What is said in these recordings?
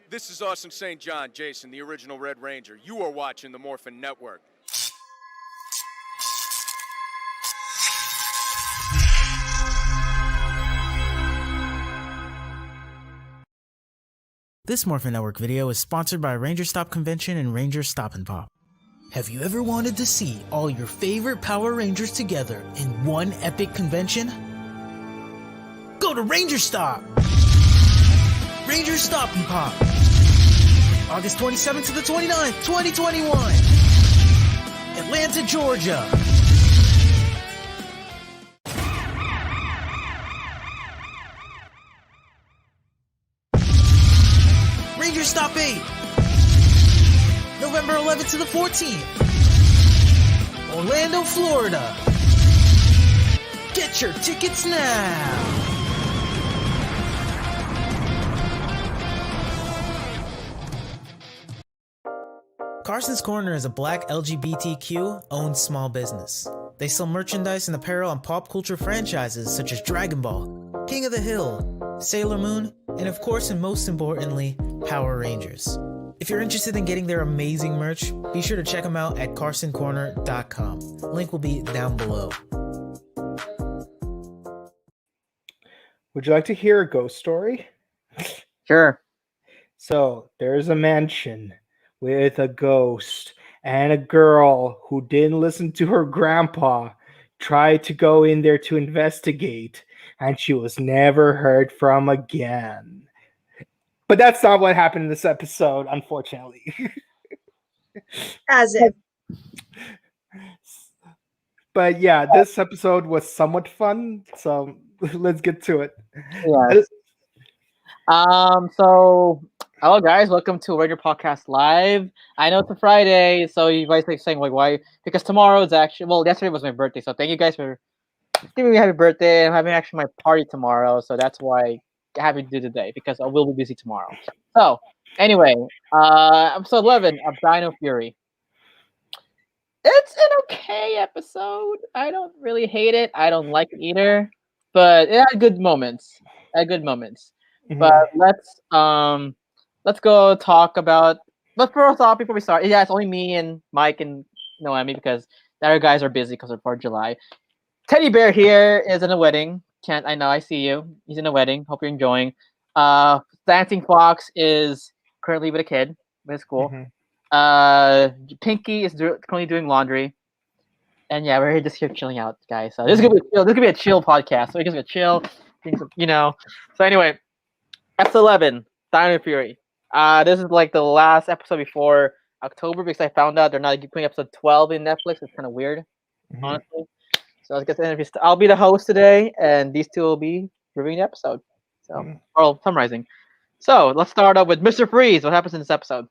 This is Austin St. John, Jason, the original Red Ranger. You are watching the Morphin Network. This Morphin Network video is sponsored by Ranger Stop Convention and Ranger Stop and Pop. Have you ever wanted to see all your favorite Power Rangers together in one epic convention? Go to Ranger Stop! Ranger Stop and Pop! August 27th to the 29th, 2021! Atlanta, Georgia! Ranger Stop 8! November 11th to the 14th! Orlando, Florida! Get your tickets now! Carson's Corner is a black LGBTQ-owned small business. They sell merchandise and apparel on pop culture franchises such as Dragon Ball, King of the Hill, Sailor Moon, and of course and most importantly, Power Rangers. If you're interested in getting their amazing merch, be sure to check them out at carsoncorner.com. Link will be down below. Would you like to hear a ghost story? Sure. So, there's a mansion with a ghost, and a girl who didn't listen to her grandpa tried to go in there to investigate, and she was never heard from again. But that's not what happened in this episode, unfortunately. As if. But yeah, this episode was somewhat fun, so let's get to it. Yeah. So hello guys, welcome to Ranger Podcast Live. I know it's a Friday, so you guys are saying like why? Because tomorrow is actually yesterday was my birthday, so thank you guys for giving me a happy birthday. I'm having actually my party tomorrow, so that's why I have to do today because I will be busy tomorrow. So anyway, episode 11 of Dino Fury. It's an okay episode. I don't really hate it. I don't like it either, but it had good moments. Mm-hmm. But let's go talk about. But first off, before we start, yeah, it's only me and Mike and Noemi because the other guys are busy because of 4th of July. Teddy Bear here is in a wedding. I know, I see you. He's in a wedding. Hope you're enjoying. Dancing Fox is currently with a kid with school. Mm-hmm. Pinky is currently doing laundry. And yeah, we're just here chilling out, guys. So this is gonna be a chill podcast. So we're just gonna chill, So anyway, episode 11, Dino Fury. This is like the last episode before October because I found out they're not putting episode 12 in Netflix. It's kind of weird, honestly. So let's get to the interview. I'll be the host today, and these two will be reviewing the episode. Or summarizing. So let's start up with Mr. Freeze. What happens in this episode?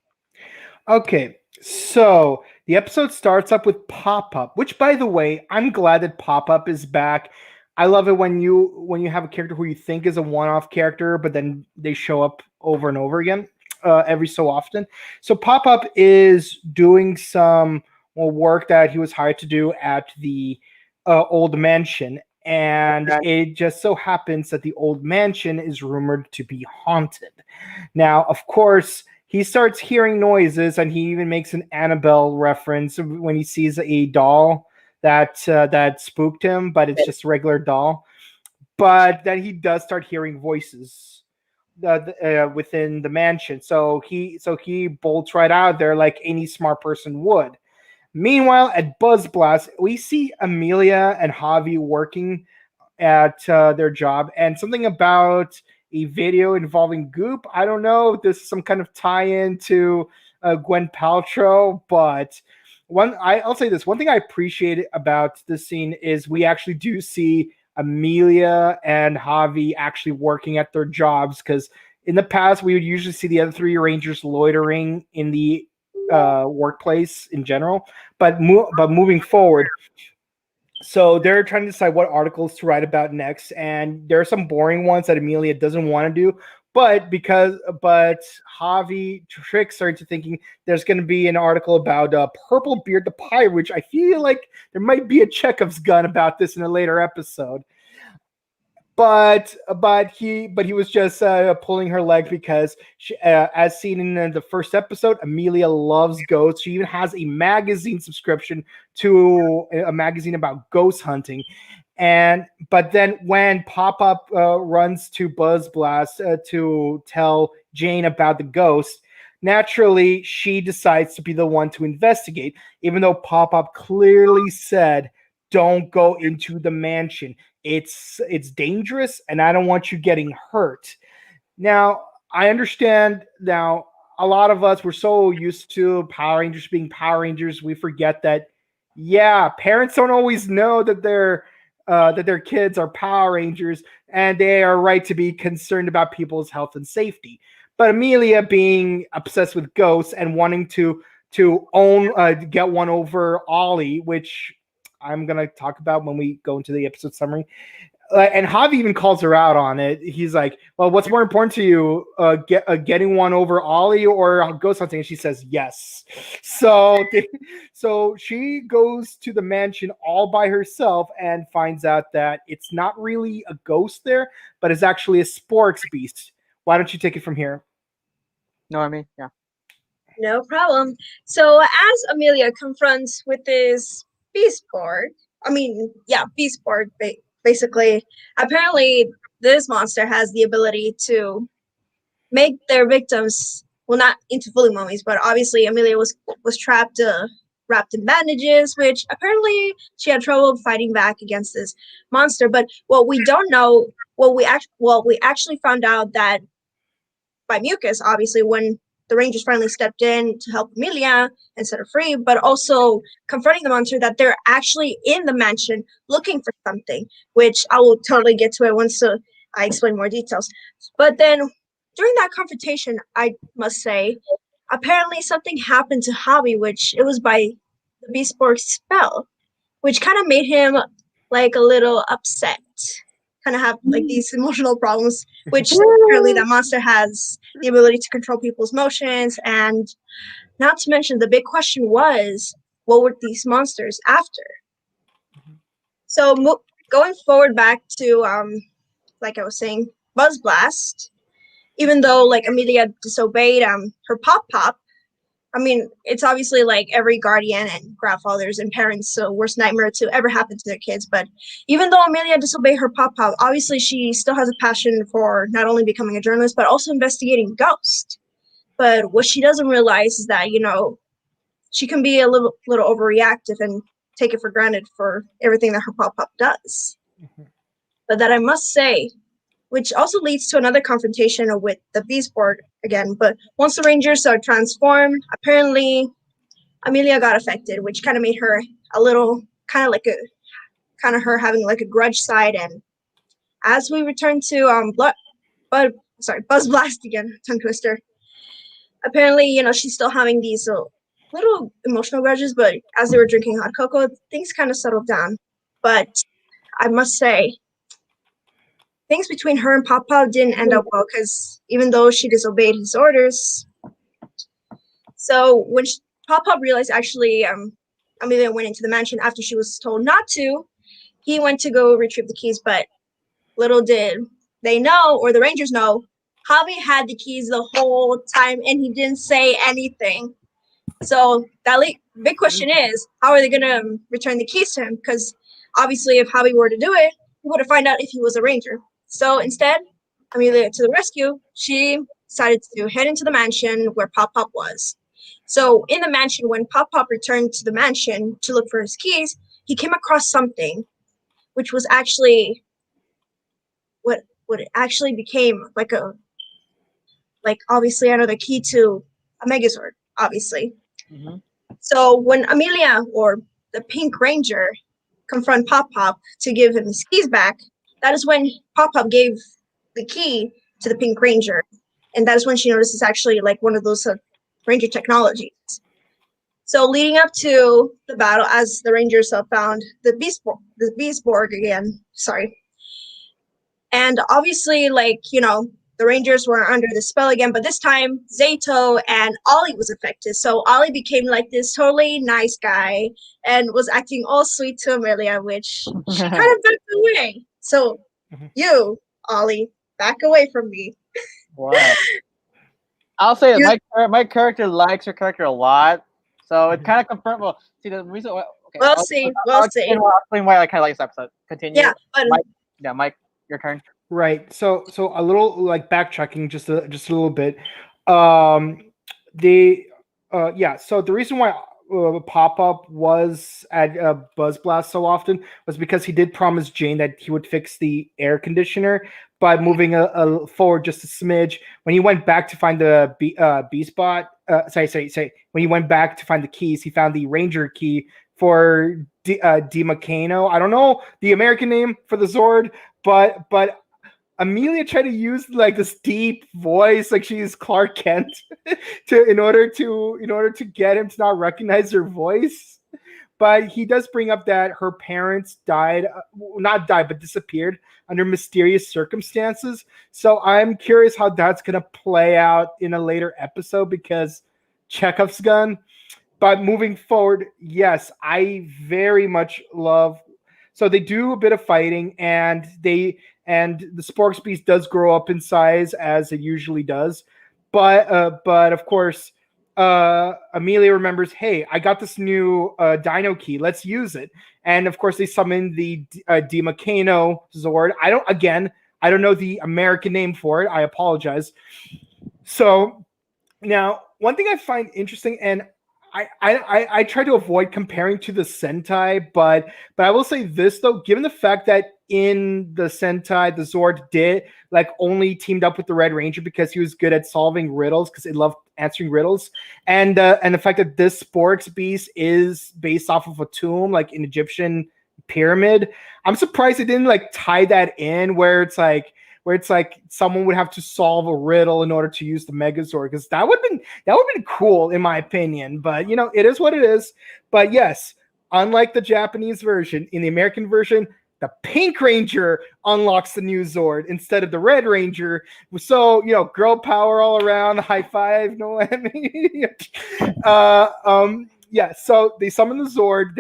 Okay, so the episode starts up with Pop-Up, which, by the way, I'm glad that Pop-Up is back. I love it when you have a character who you think is a one-off character, but then they show up over and over again every so often. So Pop-Up is doing some work that he was hired to do at the old mansion, and it just so happens that the old mansion is rumored to be haunted. Now, of course, he starts hearing noises, and he even makes an Annabelle reference when he sees a doll that spooked him, but it's just a regular doll. But then he does start hearing voices within the mansion. So he bolts right out there like any smart person would. Meanwhile, at Buzz Blast, we see Amelia and Javi working at their job, and something about a video involving Goop. I don't know if this is some kind of tie-in to Gwen Paltrow, but I'll say this. One thing I appreciate about this scene is we actually do see Amelia and Javi actually working at their jobs, because in the past, we would usually see the other three Rangers loitering in the workplace in general, but moving forward, so they're trying to decide what articles to write about next, and there are some boring ones that Amelia doesn't want to do, but Javi tricks her into thinking there's going to be an article about Purple Beard the Pirate, which I feel like there might be a Chekhov's gun about this in a later episode. but he was just pulling her leg because she, as seen in the first episode, Amelia loves ghosts. She even has a magazine subscription to a magazine about ghost hunting. But then when Pop-Up runs to Buzz Blast to tell Jane about the ghost, naturally she decides to be the one to investigate, even though Pop-Up clearly said, "Don't go into the mansion. It's dangerous, and I don't want you getting hurt." Now, I understand now a lot of us, we're so used to Power Rangers being Power Rangers, we forget that, yeah, parents don't always know that their kids are Power Rangers, and they are right to be concerned about people's health and safety. But Amelia, being obsessed with ghosts and wanting to own get one over Ollie, which I'm gonna talk about when we go into the episode summary. And Javi even calls her out on it. He's like, "Well, what's more important to you, getting one over Ollie or ghost hunting?" And she says, "Yes." So she goes to the mansion all by herself and finds out that it's not really a ghost there, but it's actually a Sporks beast. Why don't you take it from here? No, I mean, yeah. No problem. So as Amelia confronts with this beast board, beast board, basically, apparently this monster has the ability to make their victims, well, not into fully mummies, but obviously Amelia was trapped, wrapped in bandages, which apparently she had trouble fighting back against this monster. But what we don't know, we actually found out that by Mucus, obviously, when the Rangers finally stepped in to help Amelia and set her free, but also confronting the monster that they're actually in the mansion looking for something, which I will totally get to it once I explain more details. But then during that confrontation, I must say, apparently something happened to Hobby, which it was by the Beastborg spell, which kind of made him like a little upset. Kind of have like these emotional problems, which apparently that monster has the ability to control people's motions. And not to mention, the big question was, what were these monsters after? So going forward back to, like I was saying, Buzz Blast, even though like Amelia disobeyed her Pop, I mean, it's obviously like every guardian and grandfathers and parents' worst nightmare to ever happen to their kids. But even though Amelia disobeyed her pop, obviously she still has a passion for not only becoming a journalist, but also investigating ghosts. But what she doesn't realize is that, she can be a little overreactive and take it for granted for everything that her pop does. Mm-hmm. But that I must say, which also leads to another confrontation with the Beast Board again. But once the Rangers are transformed, apparently Amelia got affected, which kind of made her a little her having like a grudge side. And as we return to Buzz Blast again, tongue twister. Apparently, she's still having these little emotional grudges, but as they were drinking hot cocoa, things kind of settled down. But I must say, things between her and Papa didn't end up well, because even though she disobeyed his orders, so when Papa realized actually Amelia went into the mansion after she was told not to, he went to go retrieve the keys, but little did they know, or the Rangers know, Javi had the keys the whole time and he didn't say anything. So that big question is, how are they going to return the keys to him? Because obviously if Javi were to do it, he would have found out if he was a Ranger. So instead, Amelia to the rescue, she decided to head into the mansion where Pop was. So in the mansion, when Pop returned to the mansion to look for his keys, he came across something, which was actually what it actually became obviously another key to a Megazord, obviously. Mm-hmm. So when Amelia, or the Pink Ranger, confront Pop to give him his keys back, that is when Pop gave the key to the Pink Ranger. And that is when she noticed it's actually like one of those Ranger technologies. So leading up to the battle, as the Rangers found the Beastborg again, sorry. And obviously, the Rangers were under the spell again, but this time Zato and Ollie was affected. So Ollie became like this totally nice guy and was acting all sweet to Amelia, which she kind of backed away. So You, Ollie, back away from me. Wow. I'll say You- my character likes her character a lot, so it kind of confirmed. Well, see the reason why. Okay, We'll see. We'll see. I'll explain why I kind of like this episode. Continue. Yeah, but Mike. Yeah, Mike, your turn. Right. So a little like backtracking just a little bit. Um the yeah, so the reason why Pop-Up was at Buzz Blast so often was because he did promise Jane that he would fix the air conditioner by moving a forward just a smidge. When he went back to find the B spot, sorry. When he went back to find the keys, he found the Ranger key for Dimacano. I don't know the American name for the Zord, but Amelia tried to use like this deep voice, like she's Clark Kent, in order to get him to not recognize her voice. But he does bring up that her parents died, not died, but disappeared under mysterious circumstances. So I'm curious how that's gonna play out in a later episode because Chekhov's gun. But moving forward, yes, I very much love. So they do a bit of fighting, and the Sporks Beast does grow up in size as it usually does. But of course, Amelia remembers, hey, I got this new Dino key. Let's use it. And of course, they summon the Dimacano Zord. I don't know the American name for it. I apologize. So now, one thing I find interesting, and I try to avoid comparing to the Sentai, but I will say this though, given the fact that in the Sentai, the Zord did like only teamed up with the Red Ranger because he was good at solving riddles because he loved answering riddles, and the fact that this Sporks Beast is based off of a tomb, like an Egyptian pyramid, I'm surprised they didn't like tie that in where it's like someone would have to solve a riddle in order to use the Megazord, because that would have been cool in my opinion. But it is what it is. But yes, unlike the Japanese version, in the American version, the Pink Ranger unlocks the new Zord instead of the Red Ranger. So girl power all around. High five, no. Yeah, so they summon the Zord.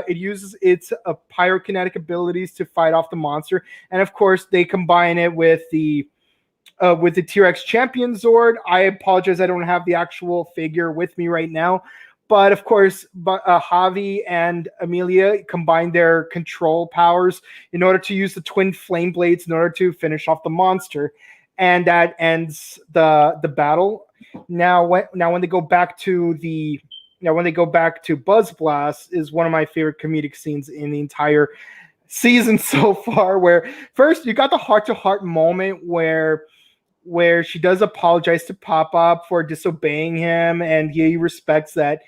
It uses its pyrokinetic abilities to fight off the monster, and of course, they combine it with the T-Rex Champion Zord. I apologize, I don't have the actual figure with me right now, but of course, Javi and Amelia combine their control powers in order to use the twin flame blades in order to finish off the monster, and that ends the battle. Now, when they go back to Buzz Blast, is one of my favorite comedic scenes in the entire season so far, where first you got the heart-to-heart moment where she does apologize to Pop-Up for disobeying him, and he respects that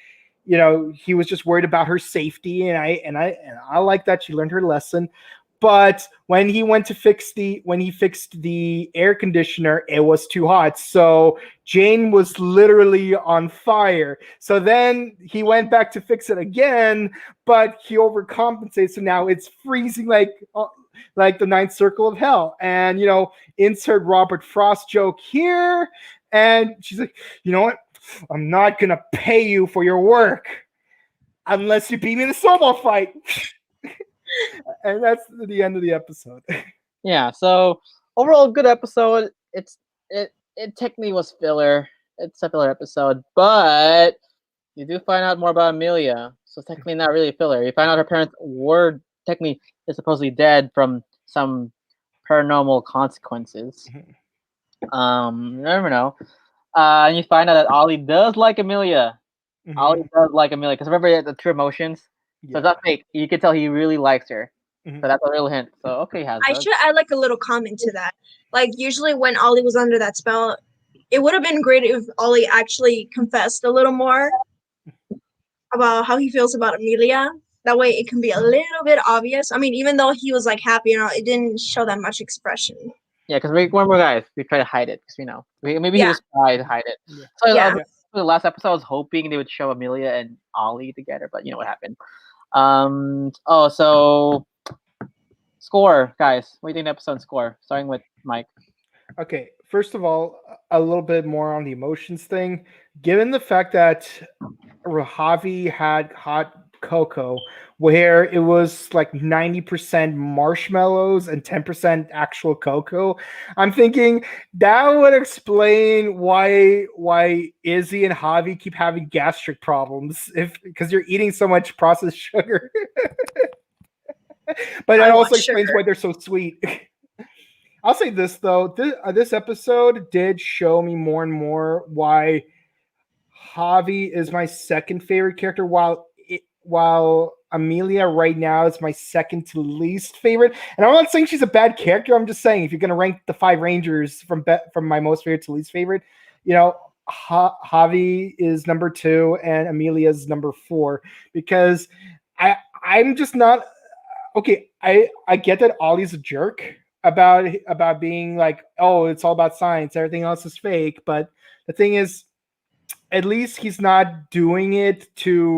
he was just worried about her safety, and I like that she learned her lesson. But when he fixed the air conditioner, it was too hot. So Jane was literally on fire. So then he went back to fix it again, but he overcompensates. So now it's freezing like the ninth circle of hell. And insert Robert Frost joke here. And she's like, you know what? I'm not gonna pay you for your work unless you beat me in a snowball fight. And that's the end of the episode. Yeah. So overall, good episode. It technically was filler. It's a filler episode, but you do find out more about Amelia. So technically, not really a filler. You find out her parents were technically supposedly dead from some paranormal consequences. You never know. And you find out that Ollie does like Amelia. Mm-hmm. Ollie does like Amelia because remember he had the true emotions. Yeah. So it's not fake. You can tell he really likes her. Mm-hmm. So that's a real hint. So okay, Hasbro. I like a little comment to that. Like usually when Ollie was under that spell, it would have been great if Ollie actually confessed a little more about how he feels about Amelia. That way it can be a little bit obvious. I mean, even though he was like happy, it didn't show that much expression. Yeah, because remember, guys, we try to hide it because we know. Maybe he was trying to hide it. Yeah. So Yeah. the last episode, I was hoping they would show Amelia and Ollie together, but you know what happened. So score, guys. What do you think the episode score? Starting with Mike. Okay, first of all, a little bit more on the emotions thing. Given the fact that Javi had cocoa, where it was like 90% marshmallows and 10% actual cocoa. I'm thinking that would explain why Izzy and Javi keep having gastric problems because you're eating so much processed sugar. But I that want also explains sugar. why they're so sweet. I'll say this though, this episode did show me more and more why Javi is my second favorite character, while Amelia right now is my second to least favorite. And I'm not saying she's a bad character. I'm just saying if you're gonna rank the 5 Rangers from my most favorite to least favorite, Javi is number 2 and Amelia is number 4 because I'm just not okay. I get that Ollie's a jerk about being like, oh, it's all about science, everything else is fake. But the thing is, at least he's not doing it to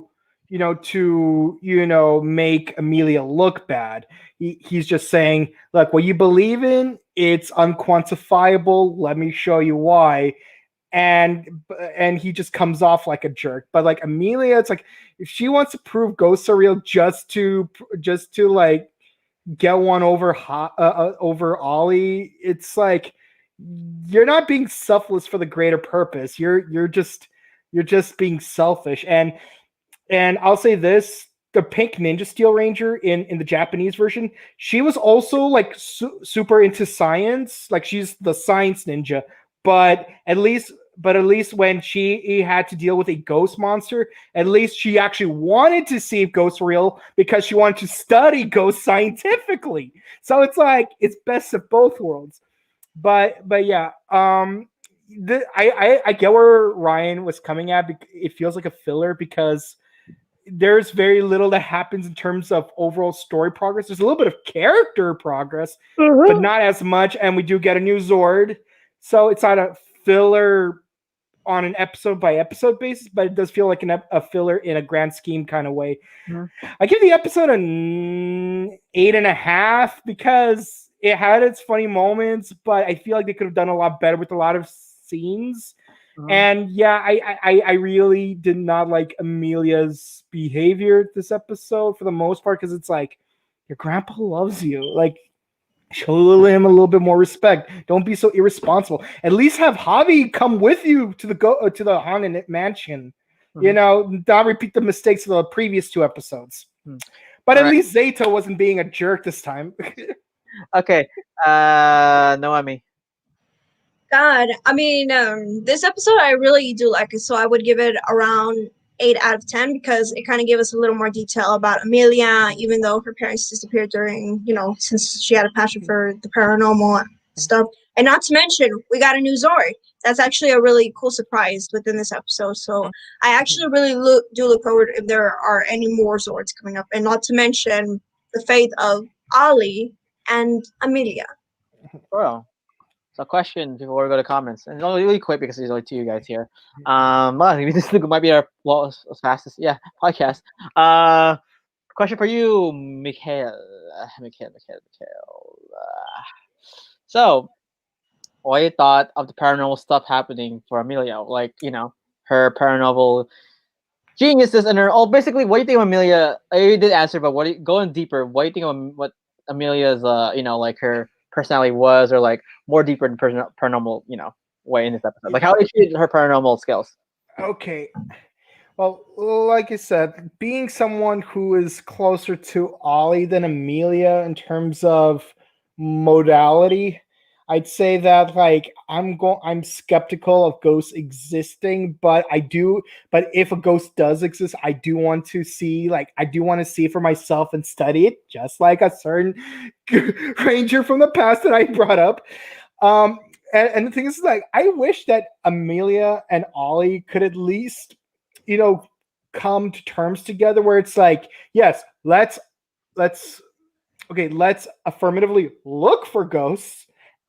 make Amelia look bad. He's just saying, look, what you believe in, it's unquantifiable, let me show you why. And he just comes off like a jerk. But like Amelia, it's like if she wants to prove ghosts are real just to like get one over Ollie, it's like you're not being selfless for the greater purpose. You're just being selfish. And I'll say this: the pink Ninja Steel Ranger in the Japanese version, she was also like super into science. Like she's the science ninja, but at least when she had to deal with a ghost monster, at least she actually wanted to see if ghosts were real because she wanted to study ghosts scientifically. So it's like it's best of both worlds. But yeah, I get where Ryan was coming at. It feels like a filler because there's very little that happens in terms of overall story progress. There's a little bit of character progress, but not as much. And we do get a new Zord, so it's not a filler on an episode by episode basis, but it does feel like a filler in a grand scheme kind of way. I give the episode an 8.5 because it had its funny moments, but I feel like they could have done a lot better with a lot of scenes. And yeah, I really did not like Amelia's behavior this episode for the most part because it's like your grandpa loves you. Like show him a little bit more respect. Don't be so irresponsible. At least have Javi come with you to the Haunted Mansion. Not repeat the mistakes of the previous 2 episodes. But at least Zeta wasn't being a jerk this time. Okay, Noemi. God, I mean, this episode I really do like it, so I would give it around 8 out of 10 because it kind of gave us a little more detail about Amelia, even though her parents disappeared during, since she had a passion for the paranormal stuff. And not to mention, we got a new Zord. That's actually a really cool surprise within this episode. So I actually really look forward if there are any more Zords coming up. And not to mention the fate of Ollie and Amelia. Bro. So, question before we go to comments, and it's only really quick because there's only 2 you guys here. Well, maybe this might be our fastest, podcast. Question for you, Mikhail. So, what you thought of the paranormal stuff happening for Amelia? Like, her paranormal geniuses and her. Basically, what do you think of Amelia? You did answer, but going deeper? What do you think of what Amelia's, like her personality was, or like more deeper in paranormal, way in this episode? Like how is she her paranormal skills? Okay. Well, like I said, being someone who is closer to Ollie than Amelia in terms of modality, I'd say that like I'm skeptical of ghosts existing, but if a ghost does exist, I do want to see it for myself and study it, just like a certain ranger from the past that I brought up. And the thing is, like, I wish that Amelia and Ollie could at least, come to terms together where it's like, yes, let's affirmatively look for ghosts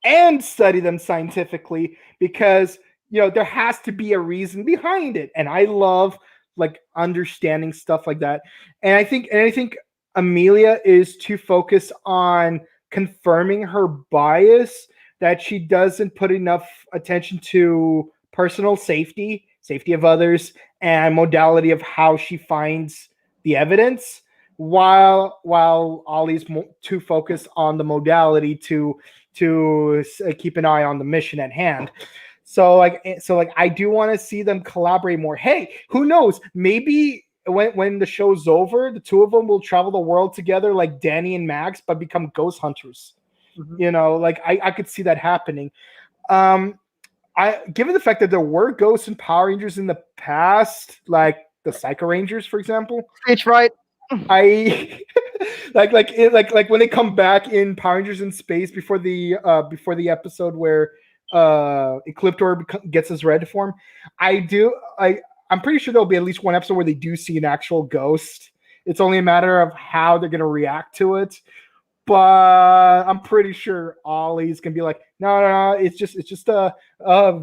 and study them scientifically because there has to be a reason behind it. And I love like understanding stuff like that. And I think Amelia is too focused on confirming her bias that she doesn't put enough attention to personal safety of others, and modality of how she finds the evidence, while Ollie's too focused on the modality to keep an eye on the mission at hand. So I do want to see them collaborate more. Hey, who knows? Maybe when the show's over, the two of them will travel the world together like Danny and Max, but become ghost hunters. I could see that happening. Given the fact that there were ghosts and Power Rangers in the past, like the Psycho Rangers, for example. Stage fright. I like when they come back in Power Rangers in Space before the episode where Ecliptor gets his red form. I'm pretty sure there'll be at least one episode where they do see an actual ghost. It's only a matter of how they're gonna react to it. But I'm pretty sure Ollie's gonna be like, no, it's just a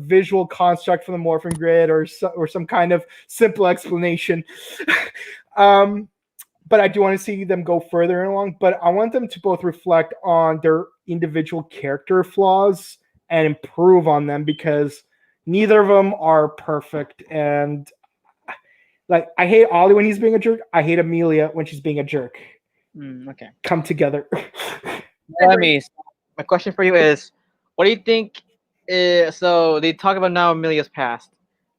visual construct from the Morphin Grid or some kind of simple explanation. But I do want to see them go further along. But I want them to both reflect on their individual character flaws and improve on them, because neither of them are perfect. And like, I hate Ollie when he's being a jerk. I hate Amelia when she's being a jerk. Okay. Come together. My question for you is, what do you think? So they talk about now Amelia's past.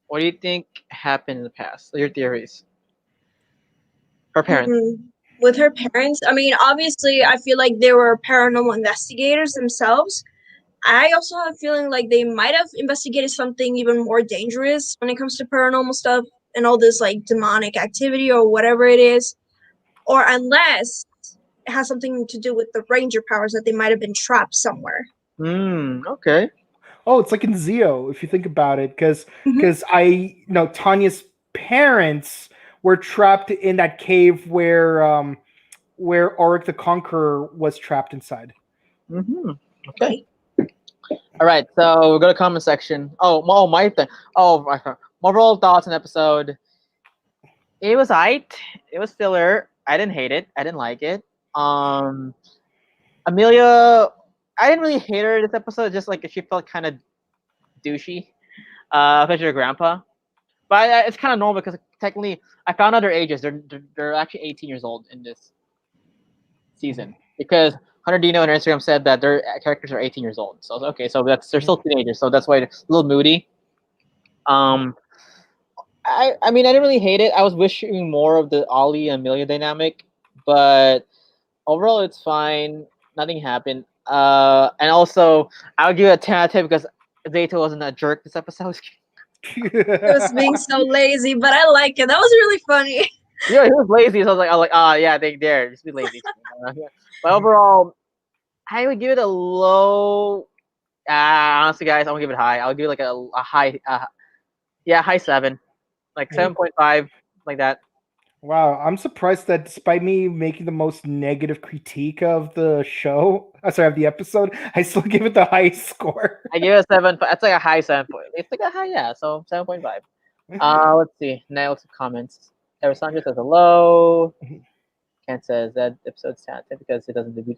What do you think happened in the past? Your theories. Her parents. With her parents, I mean, obviously, I feel like they were paranormal investigators themselves. I also have a feeling like they might have investigated something even more dangerous when it comes to paranormal stuff and all this like demonic activity or whatever it is. Or unless it has something to do with the Ranger powers, that they might have been trapped somewhere. Okay. Oh, it's like in Zeo, if you think about it, because Tanya's parents were trapped in that cave where Auric the Conqueror was trapped inside. Okay. All right, so we'll go to comment section. My thing. My overall thoughts on the episode. It was aight. It was filler. I didn't hate it. I didn't like it. Amelia, I didn't really hate her this episode. Just like she felt kind of douchey, especially her grandpa. But it's kind of normal because technically, I found out their ages. They're actually 18 years old in this season, because Hunter Dino on Instagram said that their characters are 18 years old. So okay, so they're still teenagers. So that's why it's a little moody. I mean, I didn't really hate it. I was wishing more of the Ollie and Amelia dynamic, but overall, it's fine. Nothing happened. And also, I would give it a 10 out of 10 because Zeta wasn't a jerk this episode. He was being so lazy, but I like it. That was really funny. Yeah, he was lazy, so I was like, yeah, they dare just be lazy. But overall, I would give it a low. Honestly, guys, I won't give it high. I'll give it like a high. High 7, like 7.5, like that. Wow, I'm surprised that despite me making the most negative critique of the show, of the episode, I still give it the highest score. I give it a 7. That's like a high 7. It's like a high, so 7.5. Let's see. Now let's see comments. Sandra says hello. Kent says that episode's sad because it doesn't debut.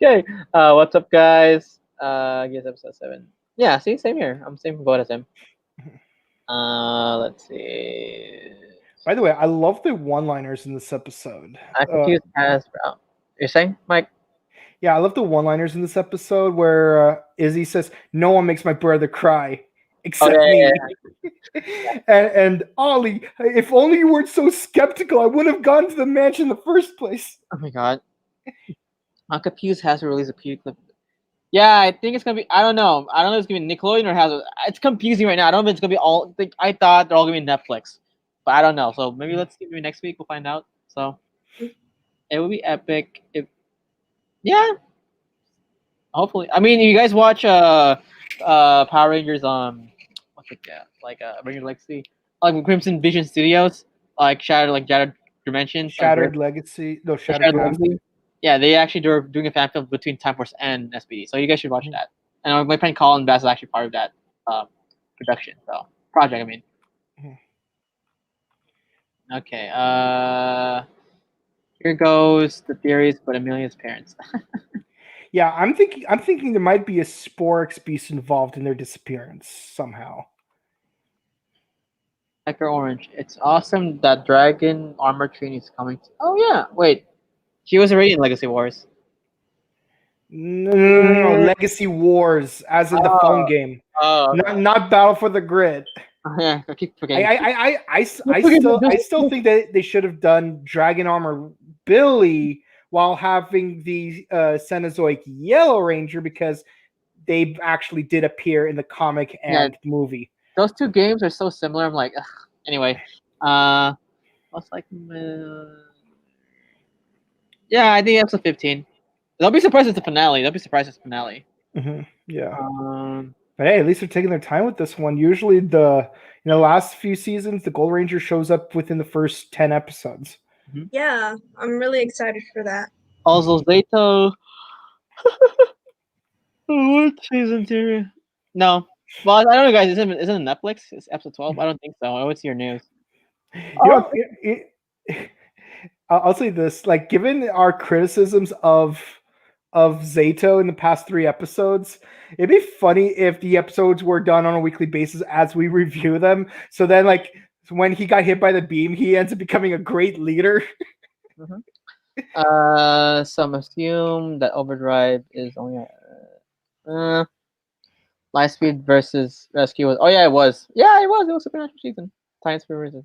Okay. What's up, guys? Guess episode 7. Yeah, see, same here. I'm same vote as him. Let's see. By the way, I love the one-liners in this episode. I confused You're saying, Mike? Yeah, I love the one-liners in this episode where Izzy says, "No one makes my brother cry except me." Yeah. and Ollie, if only you weren't so skeptical, I wouldn't have gone to the mansion in the first place. Oh my god. Uncle Pius has to release a PewDie clip. Yeah, I think it's gonna be. I don't know. I don't know if it's gonna be Nickelodeon or has. It's confusing right now. I don't know if it's gonna be all. I thought they're all gonna be Netflix, but I don't know. So maybe let's see. Maybe next week we'll find out. So it would be epic. Yeah. Hopefully, I mean, you guys watch Power Rangers what's it Ranger Legacy, like Crimson Vision Studios, like Shattered Dimensions, Shattered Legacy, no Shattered Legacy. Yeah, they actually are doing a fan film between Time Force and SPD, so you guys should watch that. And my friend Colin Bass is actually part of that production, so project. I mean. Okay. Here goes the theories, but Amelia's parents. Yeah, I'm thinking there might be a Sporix beast involved in their disappearance somehow. Nectar Orange. It's awesome that Dragon Armor Trini is coming. Oh yeah, wait. She was already in Legacy Wars. No. Legacy Wars, as in the phone Oh, game, oh, okay. not Battle for the Grid. Yeah, I keep I forgetting. I still think that they should have done Dragon Armor Billy while having the Cenozoic Yellow Ranger, because they actually did appear in the comic Yeah, and movie. those two games are so similar. I'm like, ugh. Anyway, what's like, yeah, I think episode 15. Don't be surprised it's the finale. Don't be surprised it's the finale. Yeah. Um, But hey, at least they're taking their time with this one. Usually, the last few seasons, the Gold Ranger shows up within the first 10 episodes. Yeah, I'm really excited for that. also Zato. What season 2? No. Well, I don't know, guys. Isn't it Netflix? It's episode 12. I don't think so. I would see your news. You know, I'll say this: like, given our criticisms of Zato in the past 3 episodes, it'd be funny if the episodes were done on a weekly basis as we review them. So then, like, when he got hit by the beam, he ends up becoming a great leader. Some assume that Overdrive is only Lightspeed versus Rescue was. Oh yeah, it was. Yeah, it was. It was Supernatural season. Science for a reason.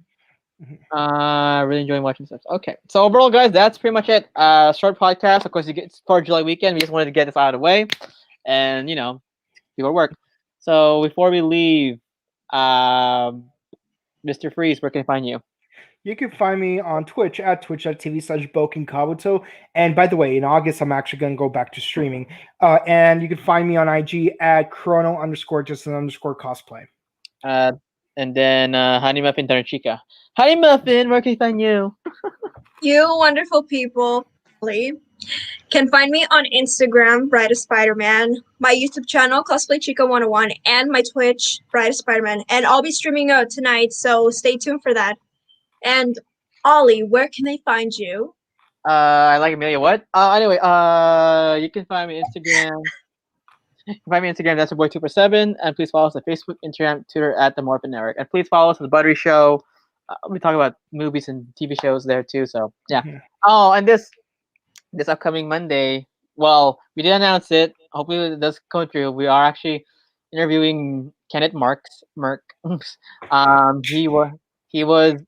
Really enjoying watching stuff. Okay, so overall, guys, that's pretty much it. Short podcast. Of course, you get for July weekend. We just wanted to get this out of the way, and people work. So before we leave, Mr. Freeze, where can I find you? You can find me on Twitch at twitch.tv/BokenKabuto. And by the way, in August, I'm actually going to go back to streaming. And you can find me on IG at chrono_just_cosplay. And then Honey Muffin Chica. Honey Muffin, where can I find you? You wonderful people can find me on Instagram, Bride of Spider-Man, my YouTube channel, Cosplay Chica 101, and my Twitch, Bride of Spider-Man. And I'll be streaming tonight, so stay tuned for that. And Ollie, where can they find you? I like Amelia. What? Anyway, you can find me Instagram. You can find me Instagram. That's your boy 247. And please follow us on Facebook, Instagram, Twitter at the Morphin Network. And please follow us on the Buttery Show. We talk about movies and TV shows there too. So yeah. Oh, and this upcoming Monday. Well, we did announce it. Hopefully it does come true. We are actually interviewing Kenneth Merck. He was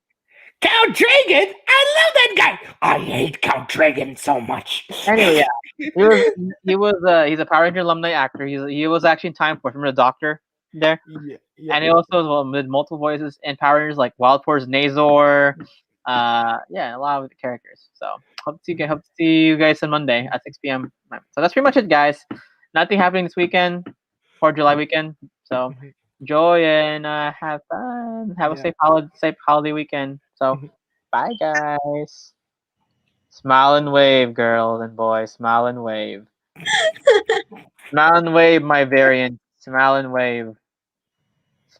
Count Dragon? I love that guy. I hate Count Dragon so much. Anyway, yeah, he's a Power Ranger alumni actor. He was actually in Time Force. Remember the Doctor there? Yeah. And he also did multiple voices in Power Rangers like Wild Force, Nazor. Yeah, a lot of the characters. So hope to see you guys on Monday at 6 p.m. So that's pretty much it, guys. Nothing happening this weekend for July weekend. So enjoy and have fun. Have a safe holiday weekend. So bye, guys. Smile and wave, girls and boys. Smile and wave. Smile and wave, my variant. Smile and wave.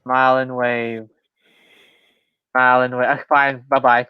Smile and wave. Smile and wave. Fine. Bye bye.